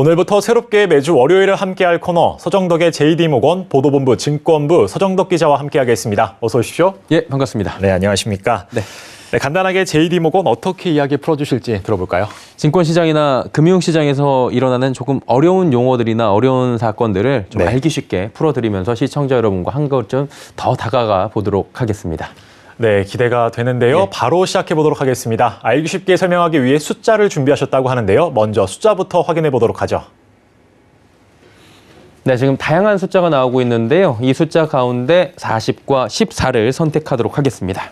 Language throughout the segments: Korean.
오늘부터 새롭게 매주 월요일을 함께할 코너 서정덕의 JD모건 보도본부 증권부 서정덕 기자와 함께하겠습니다. 어서 오십시오. 예, 반갑습니다. 네, 안녕하십니까. 네, 간단하게 JD모건 어떻게 이야기 풀어주실지 들어볼까요? 증권시장이나 금융시장에서 일어나는 조금 어려운 용어들이나 어려운 사건들을 좀 알기 쉽게 풀어드리면서 시청자 여러분과 한 걸음 더 다가가 보도록 하겠습니다. 네, 기대가 되는데요. 바로 시작해 보도록 하겠습니다. 알기 쉽게 설명하기 위해 숫자를 준비하셨다고 하는데요. 먼저 숫자부터 확인해 보도록 하죠. 네, 지금 다양한 숫자가 나오고 있는데요. 이 숫자 가운데 40과 14를 선택하도록 하겠습니다.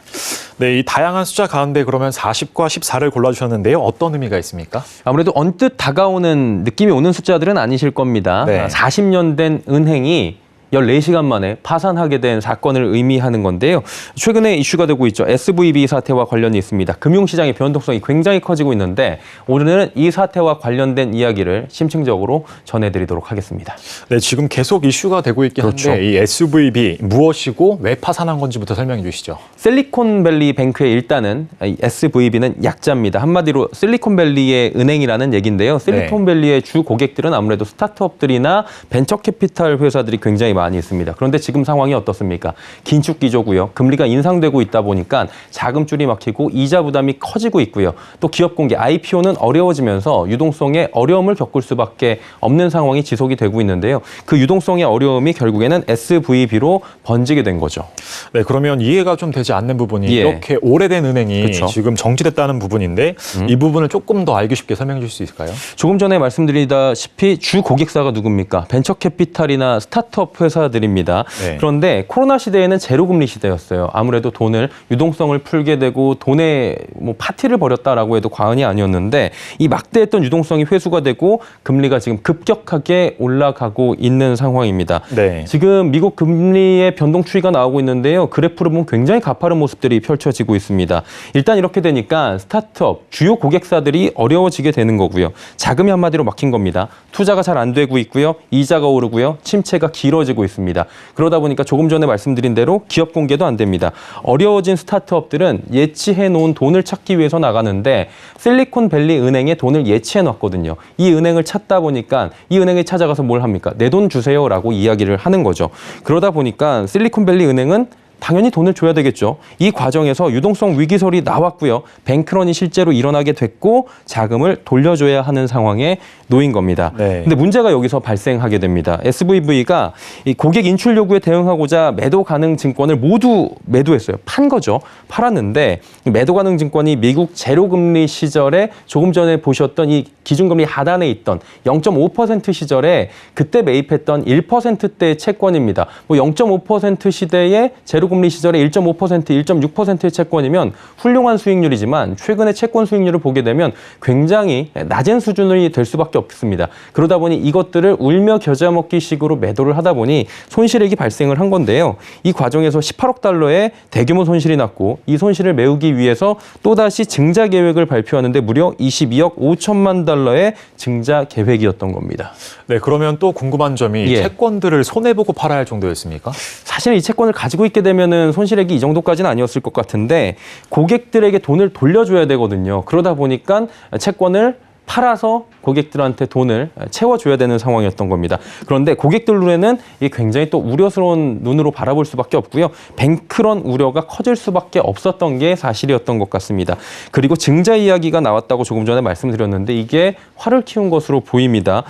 네, 이 다양한 숫자 가운데 그러면 40과 14를 골라주셨는데요. 어떤 의미가 있습니까? 아무래도 언뜻 다가오는 느낌이 오는 숫자들은 아니실 겁니다. 네. 40년 된 은행이 14시간 만에 파산하게 된 사건을 의미하는 건데요. 최근에 이슈가 되고 있죠. SVB 사태와 관련이 있습니다. 금융시장의 변동성이 굉장히 커지고 있는데 오늘은 이 사태와 관련된 이야기를 심층적으로 전해드리도록 하겠습니다. 네, 지금 계속 이슈가 되고 있긴 한데 이 SVB 무엇이고 왜 파산한 건지부터 설명해 주시죠. 실리콘밸리 뱅크의 일단은 SVB는 약자입니다. 한마디로 실리콘밸리의 은행이라는 얘기인데요. 실리콘밸리의 주 고객들은 아무래도 스타트업들이나 벤처캐피탈 회사들이 굉장히 많이 있습니다. 그런데 지금 상황이 어떻습니까? 긴축 기조고요. 금리가 인상되고 있다 보니까 자금줄이 막히고 이자 부담이 커지고 있고요. 또 기업 공개, IPO는 어려워지면서 유동성에 어려움을 겪을 수밖에 없는 상황이 지속이 되고 있는데요. 그 유동성의 어려움이 결국에는 SVB로 번지게 된 거죠. 네, 그러면 이해가 좀 되지 않는 부분이 이렇게 오래된 은행이 지금 정지됐다는 부분인데 이 부분을 조금 더 알기 쉽게 설명해 줄 수 있을까요? 조금 전에 말씀드리다시피 주 고객사가 누굽니까? 벤처캐피탈이나 스타트업 회사들입니다. 그런데 코로나 시대에는 제로금리 시대였어요. 아무래도 돈을 유동성을 풀게 되고 돈에 파티를 벌였다라고 해도 과언이 아니었는데 이 막대했던 유동성이 회수가 되고 금리가 지금 급격하게 올라가고 있는 상황입니다. 지금 미국 금리의 변동 추이가 나오고 있는데요. 그래프를 보면 굉장히 가파른 모습들이 펼쳐지고 있습니다. 일단 이렇게 되니까 스타트업, 주요 고객사들이 어려워지게 되는 거고요. 자금이 한마디로 막힌 겁니다. 투자가 잘 안 되고 있고요. 이자가 오르고요. 침체가 길어지고 있습니다. 그러다 보니까 조금 전에 말씀드린 대로 기업 공개도 안 됩니다. 어려워진 스타트업들은 예치해 놓은 돈을 찾기 위해서 나가는데 실리콘밸리 은행에 돈을 예치해 놨거든요. 이 은행을 찾다 보니까 이 은행에 찾아가서 뭘 합니까? 내 돈 주세요라고 이야기를 하는 거죠. 그러다 보니까 실리콘밸리 은행은 당연히 돈을 줘야 되겠죠. 이 과정에서 유동성 위기설이 나왔고요. 뱅크런이 실제로 일어나게 됐고 자금을 돌려줘야 하는 상황에 놓인 겁니다. 근데 문제가 여기서 발생하게 됩니다. SVB가 이 고객 인출 요구에 대응하고자 매도 가능 증권을 모두 매도했어요. 판 거죠. 팔았는데 매도 가능 증권이 미국 제로금리 시절에 조금 전에 보셨던 이 기준금리 하단에 있던 0.5% 시절에 그때 매입했던 1%대의 채권입니다. 0.5% 시대에 제로금리 시절에 1.5%, 1.6%의 채권이면 훌륭한 수익률이지만 최근에 채권 수익률을 보게 되면 굉장히 낮은 수준이 될 수밖에 없습니다. 그러다 보니 이것들을 울며 겨자 먹기 식으로 매도를 하다 보니 손실액이 발생을 한 건데요. 이 과정에서 18억 달러의 대규모 손실이 났고 이 손실을 메우기 위해서 또다시 증자 계획을 발표하는데 무려 22억 5천만 달러의 증자 계획이었던 겁니다. 네, 그러면 또 궁금한 점이 채권들을 손해보고 팔아야 할 정도였습니까? 사실 이 채권을 가지고 있게 되면은 손실액이 이 정도까지는 아니었을 것 같은데 고객들에게 돈을 돌려줘야 되거든요. 그러다 보니까 채권을 팔아서 고객들한테 돈을 채워줘야 되는 상황이었던 겁니다. 그런데 고객들 눈에는 이게 굉장히 또 우려스러운 눈으로 바라볼 수밖에 없고요. 뱅크런 우려가 커질 수밖에 없었던 게 사실이었던 것 같습니다. 그리고 증자 이야기가 나왔다고 조금 전에 말씀드렸는데 이게 화를 키운 것으로 보입니다.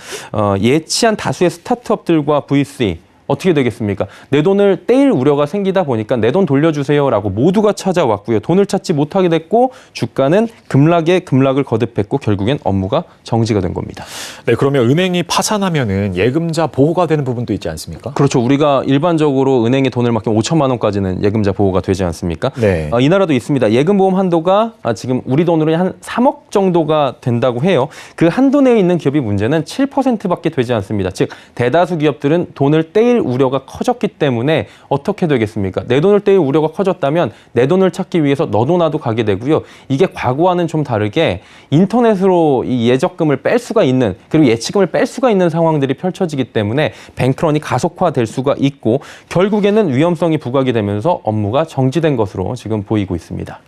예치한 다수의 스타트업들과 VC 어떻게 되겠습니까? 내 돈을 떼일 우려가 생기다 보니까 내 돈 돌려주세요라고 모두가 찾아왔고요. 돈을 찾지 못하게 됐고 주가는 급락에 급락을 거듭했고 결국엔 업무가 정지가 된 겁니다. 네, 그러면 은행이 파산하면은 예금자 보호가 되는 부분도 있지 않습니까? 그렇죠. 우리가 일반적으로 은행에 돈을 맡기면 5천만 원까지는 예금자 보호가 되지 않습니까? 이 나라도 있습니다. 예금보험 한도가 지금 우리 돈으로 한 3억 정도가 된다고 해요. 그 한도 내에 있는 기업이 문제는 7%밖에 되지 않습니다. 즉 대다수 기업들은 돈을 떼일 우려가 커졌기 때문에 어떻게 되겠습니까? 내 돈을 떼일 우려가 커졌다면 내 돈을 찾기 위해서 너도 나도 가게 되고요. 이게 과거와는 좀 다르게 인터넷으로 이 예적금을 뺄 수가 있는 그리고 예치금을 뺄 수가 있는 상황들이 펼쳐지기 때문에 뱅크런이 가속화될 수가 있고 결국에는 위험성이 부각이 되면서 업무가 정지된 것으로 지금 보이고 있습니다.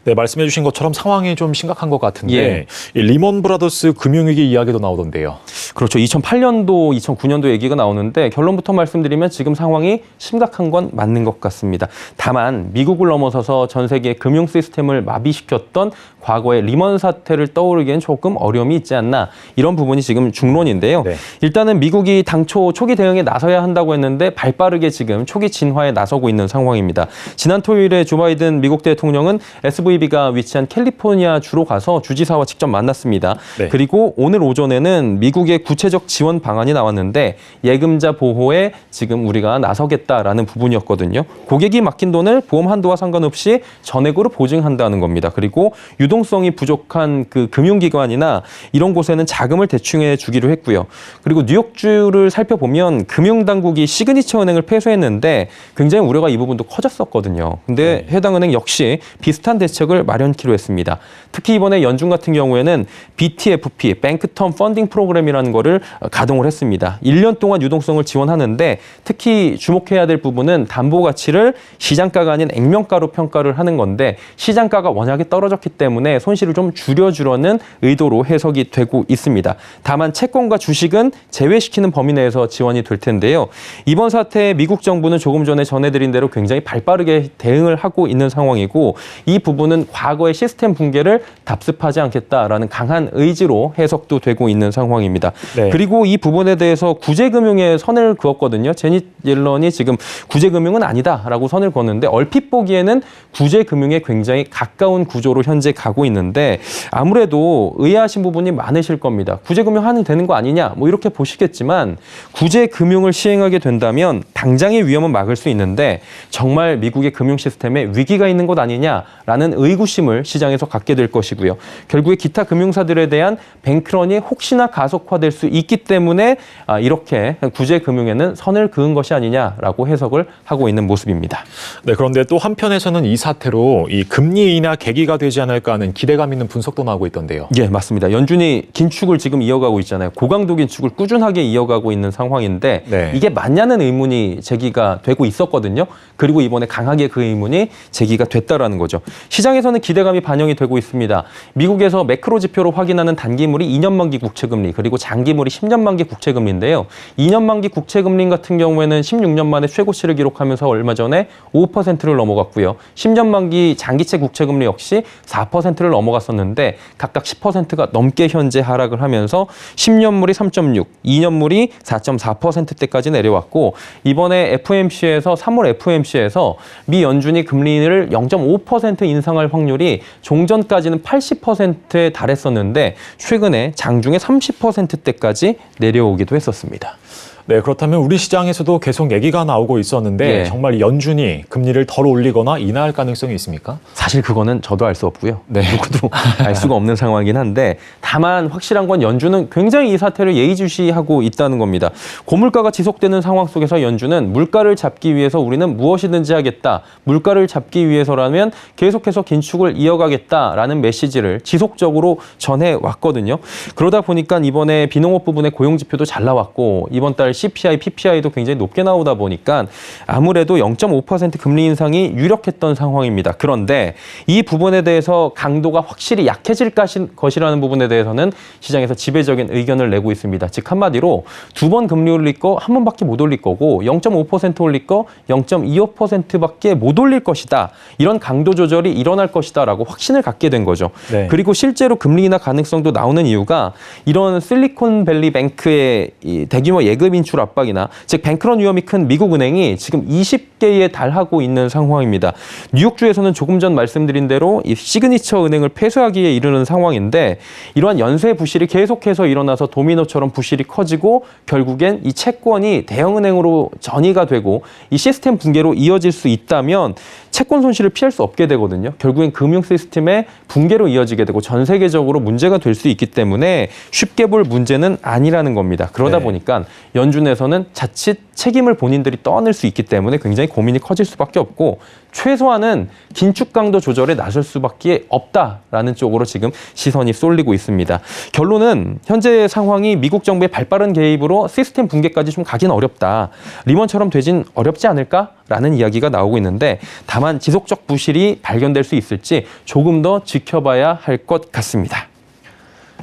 네, 말씀해 주신 것처럼 상황이 좀 심각한 것 같은데 예. 이 리먼 브라더스 금융위기 이야기도 나오던데요. 그렇죠. 2008년도, 2009년도 얘기가 나오는데 결론부터 말씀드리면 지금 상황이 심각한 건 맞는 것 같습니다. 다만 미국을 넘어서서 전 세계 금융 시스템을 마비시켰던 과거의 리먼 사태를 떠오르기엔 조금 어려움이 있지 않나, 이런 부분이 지금 중론인데요. 네. 일단은 미국이 당초 초기 대응에 나서야 한다고 했는데 발빠르게 지금 초기 진화에 나서고 있는 상황입니다. 지난 토요일에 조 바이든 미국 대통령은 SVB가 위치한 캘리포니아 주로 가서 주지사와 직접 만났습니다. 네. 그리고 오늘 오전에는 미국의 구체적 지원 방안이 나왔는데 예금자 보호에 지금 우리가 나서겠다라는 부분이었거든요. 고객이 맡긴 돈을 보험 한도와 상관없이 전액으로 보증한다는 겁니다. 그리고 유동성이 부족한 그 금융기관이나 이런 곳에는 자금을 대충해 주기로 했고요. 그리고 뉴욕주를 살펴보면 금융당국이 시그니처 은행을 폐쇄했는데 굉장히 우려가 이 부분도 커졌었거든요. 근데 해당 은행 역시 비슷한 대책을 마련키로 했습니다. 특히 이번에 연준 같은 경우에는 BTFP, 뱅크텀 펀딩 프로그램이라는 거를 가동을 했습니다. 1년 동안 유동성을 지원하는데 특히 주목해야 될 부분은 담보 가치를 시장가가 아닌 액면가로 평가를 하는 건데 시장가가 워낙에 떨어졌기 때문에 손실을 좀 줄여주려는 의도로 해석이 되고 있습니다. 다만 채권과 주식은 제외시키는 범위 내에서 지원이 될 텐데요. 이번 사태에 미국 정부는 조금 전에 전해드린 대로 굉장히 발빠르게 대응을 하고 있는 상황이고 이 부분은 과거의 시스템 붕괴를 답습하지 않겠다라는 강한 의지로 해석도 되고 있는 상황입니다. 네. 그리고 이 부분에 대해서 구제금융에 선을 그었거든요. 제닛 옐런이 지금 구제금융은 아니다라고 선을 그었는데 얼핏 보기에는 구제금융에 굉장히 가까운 구조로 현재 가고 있는데 아무래도 의아하신 부분이 많으실 겁니다. 구제금융 하면 되는 거 아니냐 뭐 이렇게 보시겠지만 구제금융을 시행하게 된다면 당장의 위험은 막을 수 있는데 정말 미국의 금융 시스템에 위기가 있는 것 아니냐라는 의구심을 시장에서 갖게 될 것이고요. 결국에 기타 금융사들에 대한 뱅크런이 혹시나 가속화될 수 있기 때문에 이렇게 구제금융에는 선을 그은 것이 아니냐라고 해석을 하고 있는 모습입니다. 네, 그런데 또 한편에서는 이 사태로 이 금리 인하 계기가 되지 않을까 하는 기대감 있는 분석도 나오고 있던데요. 예, 맞습니다. 연준이 긴축을 지금 이어가고 있잖아요. 고강도 긴축을 꾸준하게 이어가고 있는 상황인데 네. 이게 맞냐는 의문이 제기가 되고 있었거든요. 그리고 이번에 강하게 그 의문이 제기가 됐다라는 거죠. 시장에서는 기대감이 반영이 되고 있습니다. 미국에서 매크로 지표로 확인하는 단기물이 2년 만기 국채금리 그리고 장기물이 10년 만기 국채금리인데요. 2년 만기 국채금리 같은 경우에는 16년 만에 최고치를 기록하면서 얼마 전에 5%를 넘어갔고요. 10년 만기 장기채 국채금리 역시 4%를 넘어갔었는데 각각 10%가 넘게 현재 하락을 하면서 10년물이 3.6, 2년물이 4.4%대까지 내려왔고 이번에 FOMC에서 3월 FOMC에서 미 연준이 금리를 0.5% 인상할 확률이 종전까지는 80%에 달했었는데 최근에 장중에 30%대까지 내려오기도 했었습니다. 네, 그렇다면 우리 시장에서도 계속 얘기가 나오고 있었는데 예. 정말 연준이 금리를 덜 올리거나 인하할 가능성이 있습니까? 사실 그거는 저도 알 수 없고요. 네. 누구도 알 수가 없는 상황이긴 한데 다만 확실한 건 연준은 굉장히 이 사태를 예의주시하고 있다는 겁니다. 고물가가 지속되는 상황 속에서 연준은 물가를 잡기 위해서 우리는 무엇이든지 하겠다. 물가를 잡기 위해서라면 계속해서 긴축을 이어가겠다라는 메시지를 지속적으로 전해왔거든요. 그러다 보니까 이번에 비농업 부분의 고용지표도 잘 나왔고 이번 달 CPI, PPI도 굉장히 높게 나오다 보니까 아무래도 0.5% 금리 인상이 유력했던 상황입니다. 그런데 이 부분에 대해서 강도가 확실히 약해질 것이라는 부분에 대해서는 시장에서 지배적인 의견을 내고 있습니다. 즉 한마디로 2번 금리 올릴 거 한 번밖에 못 올릴 거고 0.5% 올릴 거 0.25%밖에 못 올릴 것이다. 이런 강도 조절이 일어날 것이다 라고 확신을 갖게 된 거죠. 네. 그리고 실제로 금리 인하 가능성도 나오는 이유가 이런 실리콘밸리 뱅크의 이 대규모 예금 인출 압박이나 즉 뱅크런 위험이 큰 미국 은행이 지금 20개에 달하고 있는 상황입니다. 뉴욕주에서는 조금 전 말씀드린 대로 이 시그니처 은행을 폐쇄하기에 이르는 상황인데 이러한 연쇄 부실이 계속해서 일어나서 도미노처럼 부실이 커지고 결국엔 이 채권이 대형은행으로 전이가 되고 이 시스템 붕괴로 이어질 수 있다면 채권 손실을 피할 수 없게 되거든요. 결국엔 금융 시스템의 붕괴로 이어지게 되고 전 세계적으로 문제가 될 수 있기 때문에 쉽게 볼 문제는 아니라는 겁니다. 그러다 네. 보니까 연준에서는 자칫 책임을 본인들이 떠안을 수 있기 때문에 굉장히 고민이 커질 수밖에 없고 최소한은 긴축 강도 조절에 나설 수밖에 없다라는 쪽으로 지금 시선이 쏠리고 있습니다. 결론은 현재 상황이 미국 정부의 발빠른 개입으로 시스템 붕괴까지 좀 가긴 어렵다. 리먼처럼 되진 어렵지 않을까라는 이야기가 나오고 있는데 다만 지속적 부실이 발견될 수 있을지 조금 더 지켜봐야 할 것 같습니다.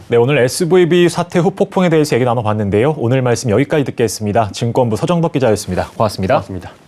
네, 오늘 SVB 사태 후 폭풍에 대해서 얘기 나눠봤는데요. 오늘 말씀 여기까지 듣겠습니다. 증권부 서정덕 기자였습니다. 고맙습니다. 고맙습니다.